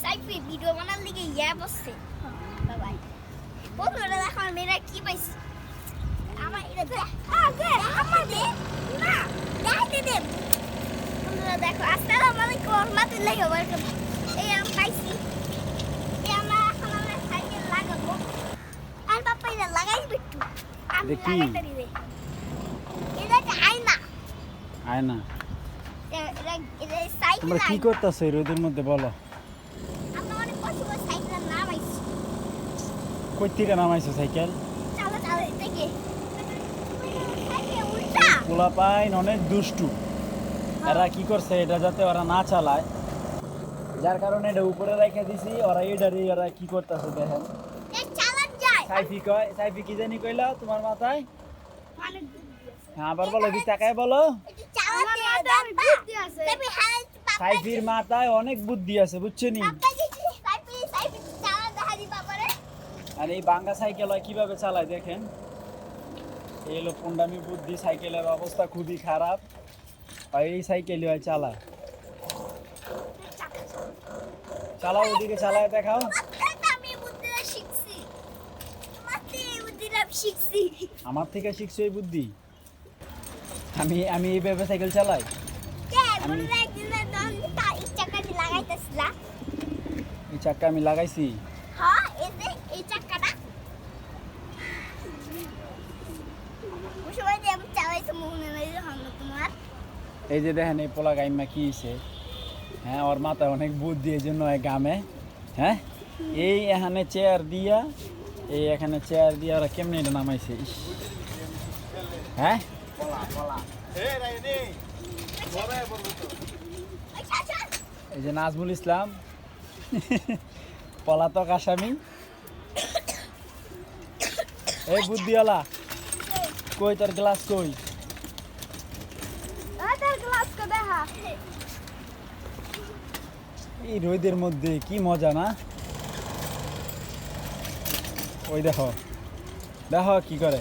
Sci-fi video বানার লিগে ইয়া বসছে বাবাই বন্ধুরা দেখো মেয়েরা কি পাইছে আমার এটা দে আমার দে না দাইতে দে বন্ধুরা দেখো আসসালামু আলাইকুম ওয়া রাহমাতুল্লাহি ওয়া বারাকাতুহু এই আমি পাইছি এই আমরা এখন আমরা সাইকেল লাগাবো আর বাবা এটা লাগাইবে একটু আমি লাগাইতে দিবে এটা আয়না আয়না এটা সাইকেল তোমরা কি করতেছো এই রোদের মধ্যে বলো আমরা অনেক কষ্ট করে সাইকেল নামাইছি কই থেকে নামাইছো সাইকেল চালা চালা থেকে সাইকেল উল্টা পোলাপাইন অনেক দুষ্টু এরা কি করছে এটা যাতে ওরা না চালায় যার কারণে এটা উপরে রেখে দিছি ওরা এডারি ওরা কি করতেছে দেখেন এই চালান যায় সাইফি কি জানি কইলা তোমার মাথায় অনেক হ্যাঁ আবার বলো কি তাকায় বলো এটা চালাতে বুদ্ধি আছে তবে হেল্প সাইফির মাথায় অনেক বুদ্ধি আছে বুঝছেনি সাইফি চালা দেখা দি বাবারে আর এই বাঙ্গা সাইকেল হয় কিভাবে চালায় দেখেন এই হলো পুন্ডামি বুদ্ধি সাইকেলের অবস্থা খুবই খারাপ আর এই সাইকেলই হয় চালায় চালাও ওদিকে চালায় দেখাও আমি বুদ্ধিটা শিখছি বুদ্ধিটা শিখছি আমার থেকে শিখছো এই বুদ্ধি আমি এইভাবে সাইকেল চালাই কে মনে রাখছিস তার চাকাটি লাগাইতেছিলা এই চাক্কা আমি লাগাইছি হ্যাঁ এই চাকাটা সবাই আমি চালাইছি মনে নেই হলো তোমার এই যে দেখেন এই পোলা গাইমা কি হয়েছে হ্যাঁ ওর মাথায় অনেক বুদ্ধি এই জন্য গামে হ্যাঁ এই এখানে চেয়ার দিয়া এখানে চেয়ার দিয়া ওরা কেমনে এটা নামাইছে ইস হ্যাঁ এই যে নাজমুল ইসলাম পলাতক আসামি এই বুদ্ধিওয়ালা কই তোর গ্লাস কই এই রোদের মধ্যে কি মজা না ওই দেখো দেখো কি করে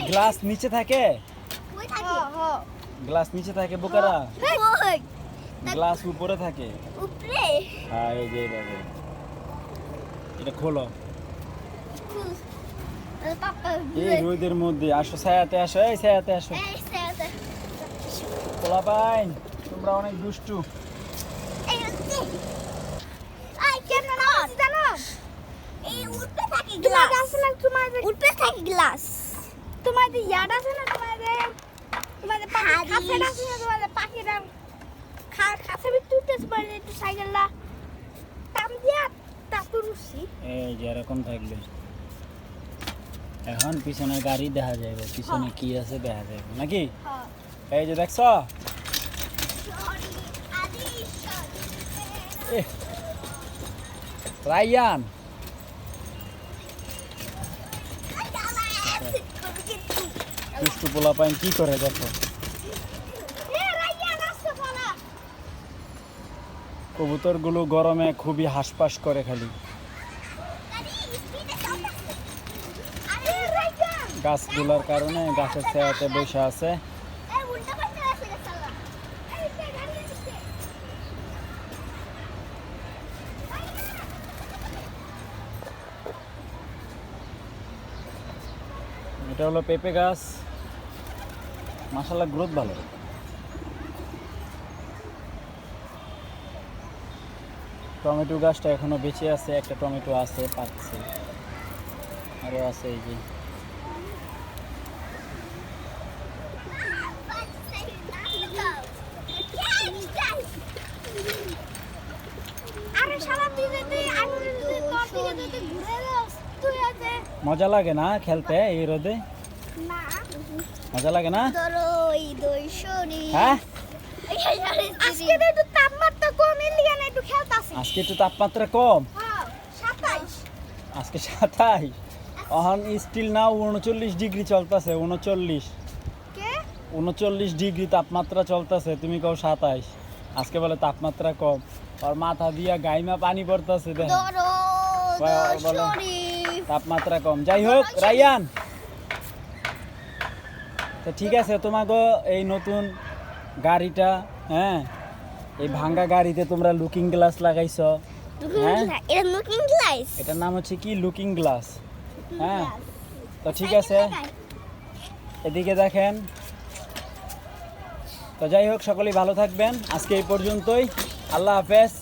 গ্লাস নিচে থাকে গ্লাস নিচে থাকে বোকারা গ্লাস উপরে থাকে উপরে হ্যাঁ এই যে এইভাবে এটা খোলো পাপা এই রোদের মধ্যে আসো ছায়াতে আসো এই ছায়াতে আসো এই সাথে পোলাপাইন তোমরা অনেক দুষ্টু এই আই কেন না জানো এই উপরে থাকে গ্লাস আসলে তোমাদের উপরে থাকে গ্লাস তোমাদের ইয়াদ আছে না তোমাদের পাখি কাছে আছে না তোমাদের পাখিরা কাছে বিটুতে পারে একটু সাইকেলটা টাম দিয়া তাপুরুসি এই যে এরকম থাকবে এখন পিছনে গাড়ি দেখা যাবে পিছনে কি আছে দেখা যাবে নাকি হ্যাঁ এই যে দেখছো সরি আদি সরি রায়ান দুষ্টু পোলাপাইন কি করে দেখো কবুতরগুলো গরমে খুবই হাঁসফাঁস করে খালি গাছগুলোর কারণে গাছের ছায়াতে বসে আছে এটা হলো পেঁপে গাছ মাশাআল্লাহ গ্রোথ ভালো টমেটো গাছটা এখনো বেঁচে আছে একটা টমেটো আছে পাকছে আরও আছে এই যে মজা লাগে না খেলতে এই রোদে মজা লাগে না হ্যাঁ আজকে একটু তাপমাত্রা কম এর লিগে না একটু খেলতাছি আজকে একটু তাপমাত্রা কম হ্যাঁ 27 আজকে 27 এখন স্টিল নাও 39 ডিগ্রি চলতেছে 39 কে 39 ডিগ্রি তাপমাত্রা চলতেছে তুমি কও 27 আজকে বলে তাপমাত্রা কম আর মাথা দিয়া গাইমা পানি পড়তেছে দেখো তাপমাত্রা কম যাই হোক রায়ান তো ঠিক আছে, তোমাকে এই নতুন গাড়িটা, হ্যাঁ, এই ভাঙ্গা গাড়িতে তোমরা লুকিং গ্লাস লাগাইছো। হ্যাঁ, এটা লুকিং গ্লাস। এটার নাম হচ্ছে কি লুকিং গ্লাস। হ্যাঁ, তো ঠিক আছে, এদিকে দেখেন। তো যাই হোক, সকলেই ভালো থাকবেন, আজকে এই পর্যন্তই। আল্লাহ হাফেজ।